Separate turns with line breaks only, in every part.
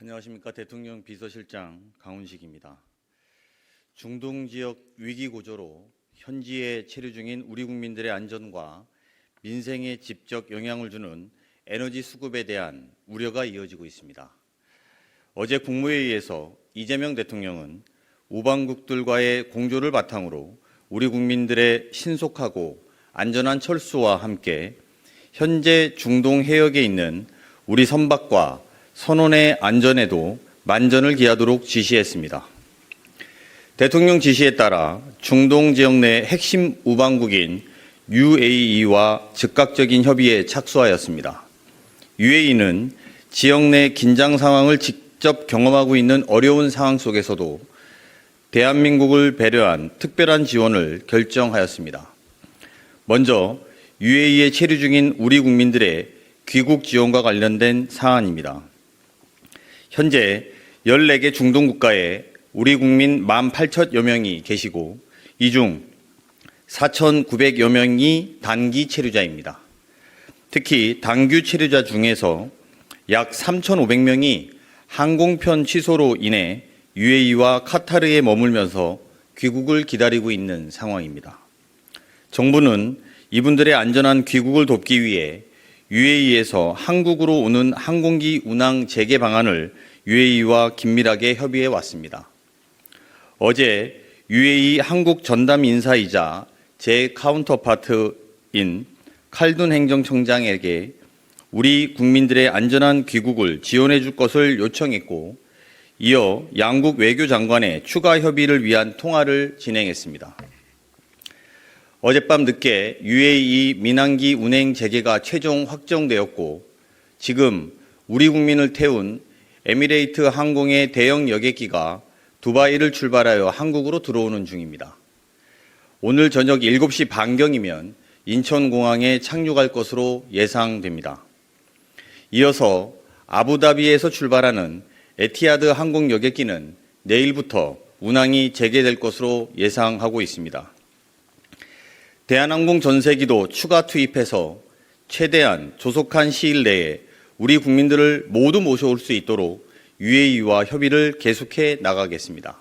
안녕하십니까. 대통령 비서실장 강훈식입니다. 중동 지역 위기 구조로 현지에 체류 중인 우리 국민들의 안전과 민생에 직접 영향을 주는 에너지 수급에 대한 우려가 이어지고 있습니다. 어제 국무회의에서 이재명 대통령은 우방국들과의 공조를 바탕으로 우리 국민들의 신속하고 안전한 철수와 함께 현재 중동 해역에 있는 우리 선박과 선원의 안전에도 만전을 기하도록 지시했습니다. 대통령 지시에 따라 중동 지역 내 핵심 우방국인 UAE와 즉각적인 협의에 착수하였습니다. UAE는 지역 내 긴장 상황을 직접 경험하고 있는 어려운 상황 속에서도 대한민국을 배려한 특별한 지원을 결정하였습니다. 먼저 UAE에 체류 중인 우리 국민들의 귀국 지원과 관련된 사안입니다. 현재 14개 중동 국가에 우리 국민 18,000여 명이 계시고 이 중 4,900여 명이 단기 체류자입니다. 특히 단기 체류자 중에서 약 3,500명이 항공편 취소로 인해 UAE와 카타르에 머물면서 귀국을 기다리고 있는 상황입니다. 정부는 이분들의 안전한 귀국을 돕기 위해 UAE에서 한국으로 오는 항공기 운항 재개 방안을 UAE와 긴밀하게 협의해 왔습니다. 어제 UAE 한국 전담 인사이자 제 카운터파트인 칼둔 행정청장에게 우리 국민들의 안전한 귀국을 지원해 줄 것을 요청했고, 이어 양국 외교장관의 추가 협의를 위한 통화를 진행했습니다. 어젯밤 늦게 UAE 민항기 운행 재개가 최종 확정되었고, 지금 우리 국민을 태운 에미레이트 항공의 대형 여객기가 두바이를 출발하여 한국으로 들어오는 중입니다. 오늘 저녁 7시 반경이면 인천공항에 착륙할 것으로 예상됩니다. 이어서 아부다비에서 출발하는 에티하드 항공 여객기는 내일부터 운항이 재개될 것으로 예상하고 있습니다. 대한항공 전세기도 추가 투입해서 최대한 조속한 시일 내에 우리 국민들을 모두 모셔올 수 있도록 UAE와 협의를 계속해 나가겠습니다.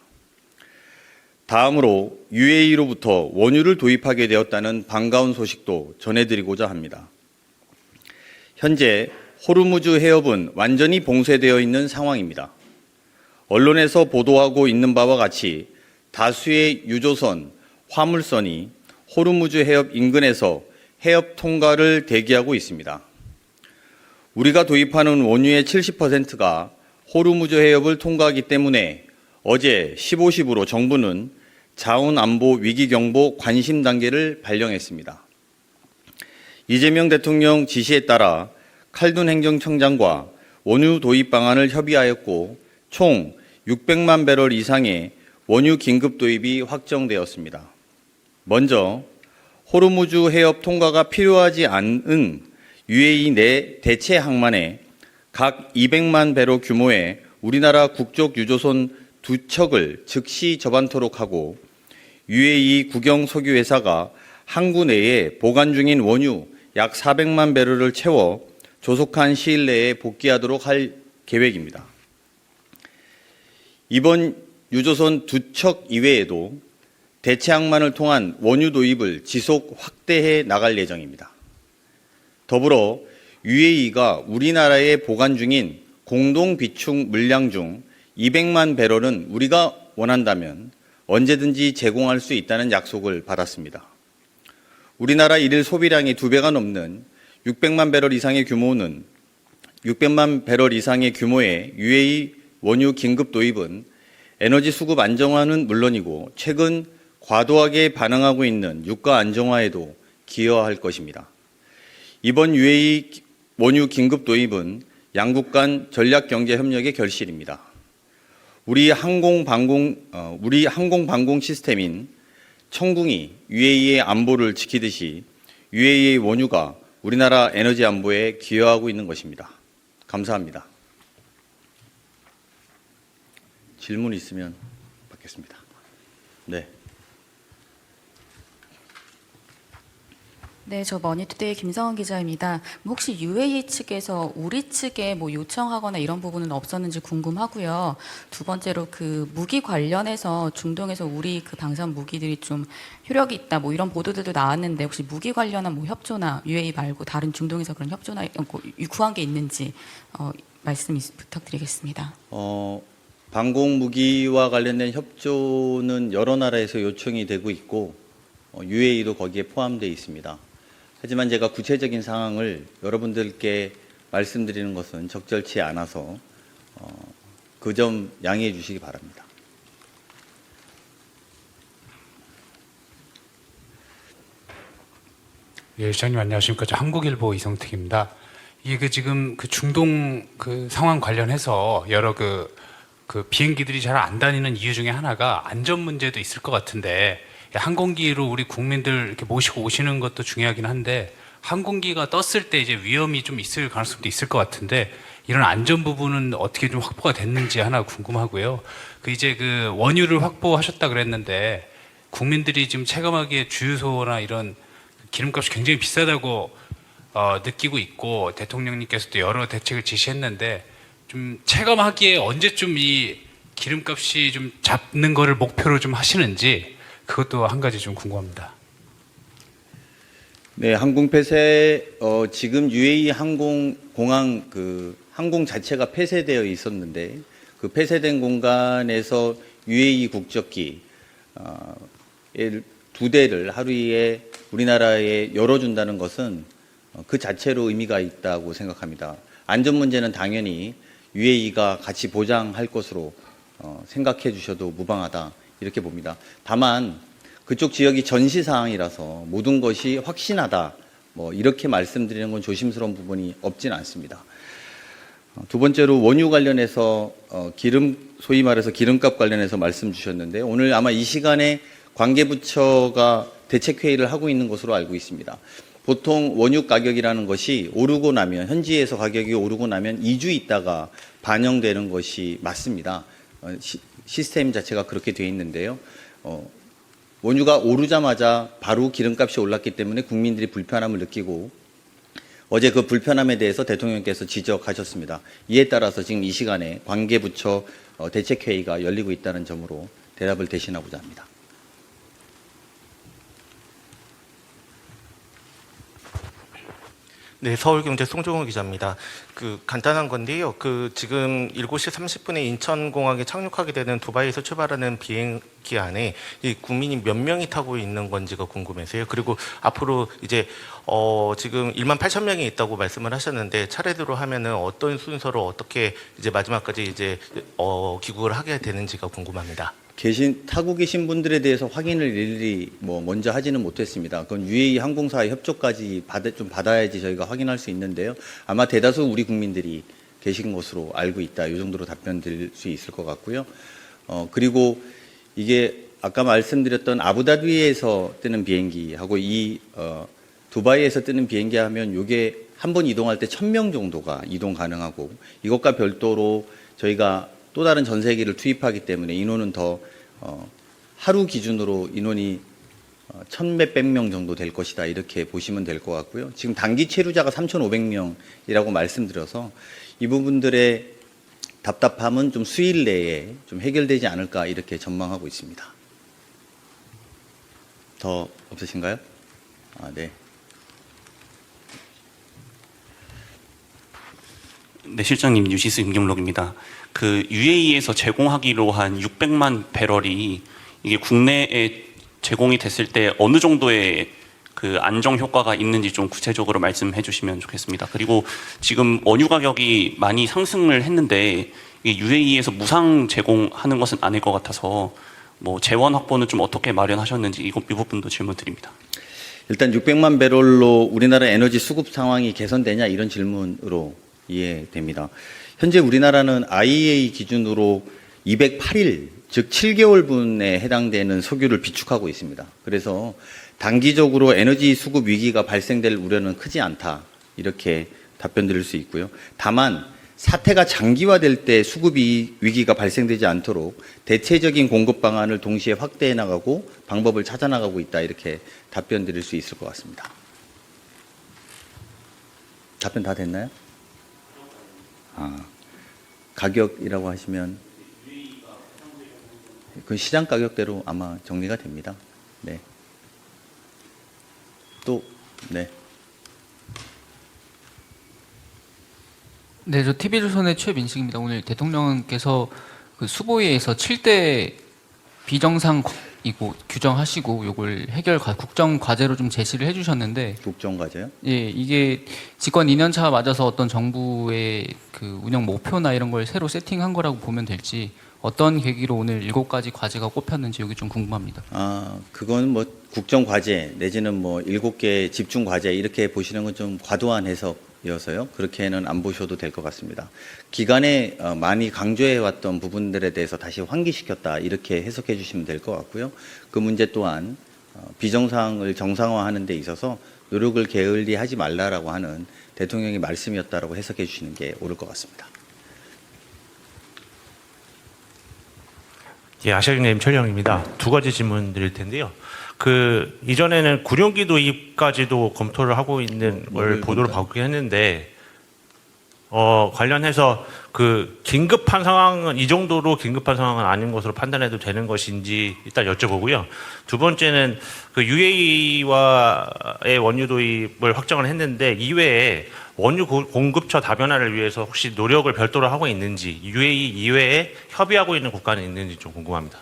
다음으로 UAE로부터 원유를 도입하게 되었다는 반가운 소식도 전해드리고자 합니다. 현재 호르무즈 해협은 완전히 봉쇄되어 있는 상황입니다. 언론에서 보도하고 있는 바와 같이 다수의 유조선, 화물선이 호르무즈 해협 인근에서 해협 통과를 대기하고 있습니다. 우리가 도입하는 원유의 70%가 호르무즈 해협을 통과하기 때문에 어제 15시부로 정부는 자원안보 위기경보 관심 단계를 발령했습니다. 이재명 대통령 지시에 따라 칼둔 행정청장과 원유 도입 방안을 협의하였고 총 600만 배럴 이상의 원유 긴급 도입이 확정되었습니다. 먼저 호르무즈 해협 통과가 필요하지 않은 UAE 내 대체 항만에 각 200만 배럴 규모의 우리나라 국적 유조선 2척을 즉시 접안토록 하고 UAE 국영 석유회사가 항구 내에 보관 중인 원유 약 400만 배럴을 채워 조속한 시일 내에 복귀하도록 할 계획입니다. 이번 유조선 2척 이외에도 대체 항만을 통한 원유 도입을 지속 확대해 나갈 예정입니다. 더불어 UAE가 우리나라에 보관 중인 공동 비축 물량 중 200만 배럴은 우리가 원한다면 언제든지 제공할 수 있다는 약속을 받았습니다. 우리나라 일일 소비량이 2배가 넘는 600만 배럴 이상의 규모는 600만 배럴 이상의 규모의 UAE 원유 긴급 도입은 에너지 수급 안정화는 물론이고 최근 과도하게 반응하고 있는 유가 안정화에도 기여할 것입니다. 이번 UAE 원유 긴급 도입은 양국 간 전략 경제 협력의 결실입니다. 우리 항공 시스템인 청궁이 UAE의 안보를 지키듯이 UAE의 원유가 우리나라 에너지 안보에 기여하고 있는 것입니다. 감사합니다. 질문 있으면 받겠습니다. 네.
네, 저 머니투데이 김성원 기자입니다. 혹시 UAE 측에서 우리 측에 뭐 요청하거나 이런 부분은 없었는지 궁금하고요. 두 번째로 그 무기 관련해서 중동에서 우리 그 방산 무기들이 좀 효력이 있다 뭐 이런 보도들도 나왔는데 혹시 무기 관련한 뭐 협조나 UAE 말고 다른 중동에서 그런 협조나 구한 게 있는지 말씀 부탁드리겠습니다.
방공 무기와 관련된 협조는 여러 나라에서 요청이 되고 있고 UAE도 거기에 포함되어 있습니다. 하지만 제가 구체적인 상황을 여러분들께 말씀드리는 것은 적절치 않아서 그 점 양해해 주시기 바랍니다.
예, 시장님 안녕하십니까? 저 한국일보 이성택입니다. 이게 지금 그 중동 그 상황 관련해서 여러 그 비행기들이 잘 안 다니는 이유 중에 하나가 안전 문제도 있을 것 같은데, 항공기로 우리 국민들 이렇게 모시고 오시는 것도 중요하긴 한데 항공기가 떴을 때 이제 위험이 좀 있을 가능성도 있을 것 같은데 이런 안전 부분은 어떻게 좀 확보가 됐는지 하나 궁금하고요. 이제 그 원유를 확보하셨다 그랬는데 국민들이 지금 체감하기에 주유소나 이런 기름값이 굉장히 비싸다고 느끼고 있고 대통령님께서도 여러 대책을 지시했는데 좀 체감하기에 언제쯤 이 기름값이 좀 잡는 거를 목표로 좀 하시는지 그것도 한 가지 좀 궁금합니다.
네, 항공 폐쇄 지금 UAE 항공 자체가 폐쇄되어 있었는데 그 폐쇄된 공간에서 UAE 국적기 2대를 하루에 우리나라에 열어준다는 것은 그 자체로 의미가 있다고 생각합니다. 안전 문제는 당연히 UAE가 같이 보장할 것으로 생각해 주셔도 무방하다 이렇게 봅니다. 다만 그쪽 지역이 전시 사항이라서 모든 것이 확신하다 뭐 이렇게 말씀드리는 건 조심스러운 부분이 없진 않습니다. 두 번째로 원유 관련해서 소위 말해서 기름값 관련해서 말씀 주셨는데 오늘 아마 이 시간에 관계부처가 대책회의를 하고 있는 것으로 알고 있습니다. 보통 원유 가격이라는 것이 오르고 나면 현지에서 가격이 오르고 나면 2주 있다가 반영되는 것이 맞습니다. 시스템 자체가 그렇게 되어 있는데요. 원유가 오르자마자 바로 기름값이 올랐기 때문에 국민들이 불편함을 느끼고 어제 그 불편함에 대해서 대통령께서 지적하셨습니다. 이에 따라서 지금 이 시간에 관계부처 대책회의가 열리고 있다는 점으로 대답을 대신하고자 합니다.
네, 서울경제 송종호 기자입니다. 간단한 건데요. 지금 7시 30분에 인천공항에 착륙하게 되는 두바이에서 출발하는 비행기 안에 이 국민이 몇 명이 타고 있는 건지가 궁금해서요. 그리고 앞으로 이제 지금 18,000명이 있다고 말씀을 하셨는데 차례대로 하면은 어떤 순서로 어떻게 이제 마지막까지 이제 귀국을 하게 되는지가 궁금합니다.
타고 계신 분들에 대해서 확인을 일일이 먼저 하지는 못했습니다. 그건 UAE 항공사의 협조까지 받아야지 저희가 확인할 수 있는데요. 아마 대다수 우리 국민들이 계신 것으로 알고 있다. 이 정도로 답변 드릴 수 있을 것 같고요. 그리고 이게 아까 말씀드렸던 아부다비에서 뜨는 비행기하고 두바이에서 뜨는 비행기 하면 이게 한 번 이동할 때 1,000명 정도가 이동 가능하고 이것과 별도로 저희가 또 다른 전세기를 투입하기 때문에 인원은 더 하루 기준으로 인원이 1,몇백 명 정도 될 것이다 이렇게 보시면 될 것 같고요. 지금 단기 체류자가 3,500명이라고 말씀드려서 이 부분들의 답답함은 좀 수일 내에 좀 해결되지 않을까 이렇게 전망하고 있습니다. 더 없으신가요? 네.
네, 실장님 뉴시스 임경록입니다. UAE에서 제공하기로 한 600만 배럴이 이게 국내에 제공이 됐을 때 어느 정도의 안정 효과가 있는지 좀 구체적으로 말씀해 주시면 좋겠습니다. 그리고 지금 원유 가격이 많이 상승을 했는데 UAE에서 무상 제공하는 것은 아닐 것 같아서 재원 확보는 좀 어떻게 마련하셨는지 이 부분도 질문 드립니다.
일단 600만 배럴로 우리나라 에너지 수급 상황이 개선되냐 이런 질문으로 이해됩니다. 현재 우리나라는 IEA 기준으로 208일, 즉 7개월분에 해당되는 석유를 비축하고 있습니다. 그래서 단기적으로 에너지 수급 위기가 발생될 우려는 크지 않다. 이렇게 답변 드릴 수 있고요. 다만 사태가 장기화될 때 수급 위기가 발생되지 않도록 대체적인 공급 방안을 동시에 확대해 나가고 방법을 찾아 나가고 있다. 이렇게 답변 드릴 수 있을 것 같습니다. 답변 다 됐나요? 가격이라고 하시면 그 시장 가격대로 아마 정리가 됩니다. 네. 또 네.
네, 저 TV조선의 최민식입니다. 오늘 대통령께서 그 수보위에서 7대 비정상이고 규정하시고 요걸 국정 과제로 좀 제시를 해주셨는데,
국정 과제요?
예, 이게 집권 2년차 맞아서 어떤 정부의 그 운영 목표나 이런 걸 새로 세팅한 거라고 보면 될지, 어떤 계기로 오늘 7가지 과제가 꼽혔는지 여기 좀 궁금합니다.
그건 뭐 국정 과제 내지는 뭐 7개 집중 과제 이렇게 보시는 건 좀 과도한 해석이어서요. 그렇게는 안 보셔도 될 것 같습니다. 기간에 많이 강조해왔던 부분들에 대해서 다시 환기시켰다 이렇게 해석해 주시면 될 것 같고요. 그 문제 또한 비정상을 정상화하는 데 있어서 노력을 게을리하지 말라라고 하는 대통령의 말씀이었다라고 해석해 주시는 게 옳을 것 같습니다.
예, 아시아경제님 최영입니다. 2가지 질문 드릴 텐데요. 그 이전에는 군용기 도입까지도 검토를 하고 있는 걸 보도를 받긴 했는데, 관련해서 그 긴급한 상황은 이 정도로 긴급한 상황은 아닌 것으로 판단해도 되는 것인지 일단 여쭤보고요. 두 번째는 그 UAE와의 원유 도입을 확정을 했는데 이외에 원유 공급처 다변화를 위해서 혹시 노력을 별도로 하고 있는지, UAE 이외에 협의하고 있는 국가는 있는지 좀 궁금합니다.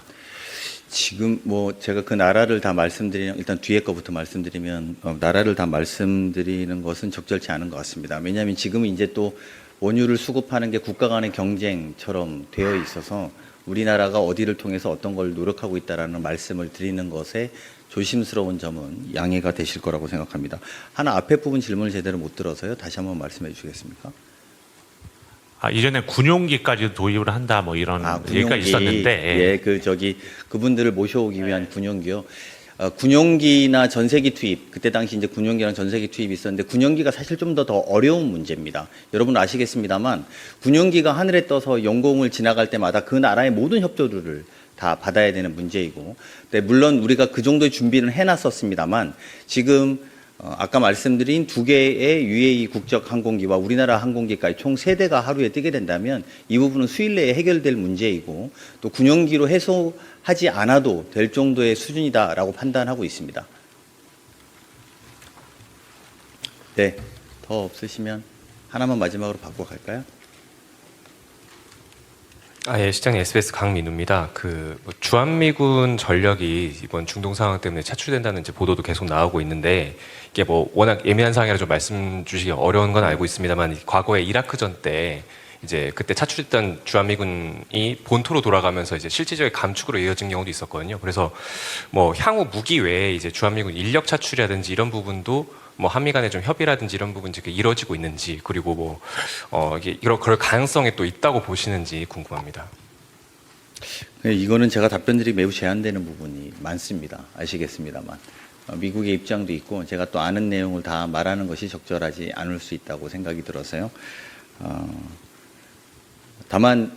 지금 뭐 제가 그 나라를 다 말씀드리면, 일단 뒤에 거부터 말씀드리면 나라를 다 말씀드리는 것은 적절치 않은 것 같습니다. 왜냐하면 지금은 이제 또 원유를 수급하는 게 국가 간의 경쟁처럼 되어 있어서 우리나라가 어디를 통해서 어떤 걸 노력하고 있다라는 말씀을 드리는 것에 조심스러운 점은 양해가 되실 거라고 생각합니다. 하나 앞에 부분 질문을 제대로 못 들어서요. 다시 한번 말씀해 주시겠습니까?
이전에 군용기까지 도입을 한다 뭐 이런 얘기가
군용기.
있었는데,
예, 그분들을 모셔오기 위한 군용기요. 군용기나 전세기 투입, 그때 당시 이제 군용기랑 전세기 투입이 있었는데 군용기가 사실 좀 더 어려운 문제입니다. 여러분 아시겠습니다만 군용기가 하늘에 떠서 영공을 지나갈 때마다 그 나라의 모든 협조를 다 받아야 되는 문제이고, 네, 물론 우리가 그 정도의 준비는 해놨었습니다만 지금 아까 말씀드린 2개의 UAE 국적 항공기와 우리나라 항공기까지 총 3대가 하루에 뜨게 된다면 이 부분은 수일 내에 해결될 문제이고 또 군용기로 해소하지 않아도 될 정도의 수준이다라고 판단하고 있습니다. 네, 더 없으시면 하나만 마지막으로 받고 갈까요?
예, 시장님 SBS 강민우입니다. 주한미군 전력이 이번 중동 상황 때문에 차출된다는 이제 보도도 계속 나오고 있는데, 이게 뭐 워낙 예민한 상황이라 좀 말씀 주시기 어려운 건 알고 있습니다만, 과거에 이라크전 때 이제 그때 차출했던 주한미군이 본토로 돌아가면서 이제 실질적인 감축으로 이어진 경우도 있었거든요. 그래서 뭐 향후 무기 외에 이제 주한미군 인력 차출이라든지 이런 부분도 뭐 한미 간의 좀 협의라든지 이런 부분이 이루어지고 있는지, 그리고 뭐 이게 그럴 가능성이 또 있다고 보시는지 궁금합니다.
이거는 제가 답변드리기 매우 제한되는 부분이 많습니다. 아시겠습니다만 미국의 입장도 있고 제가 또 아는 내용을 다 말하는 것이 적절하지 않을 수 있다고 생각이 들어서요. 다만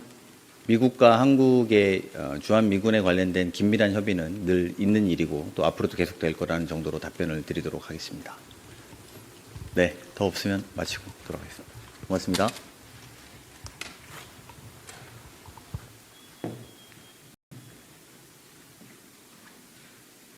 미국과 한국의 주한미군에 관련된 긴밀한 협의는 늘 있는 일이고 또 앞으로도 계속될 거라는 정도로 답변을 드리도록 하겠습니다. 네, 더 없으면 마치고 돌아가겠습니다. 고맙습니다.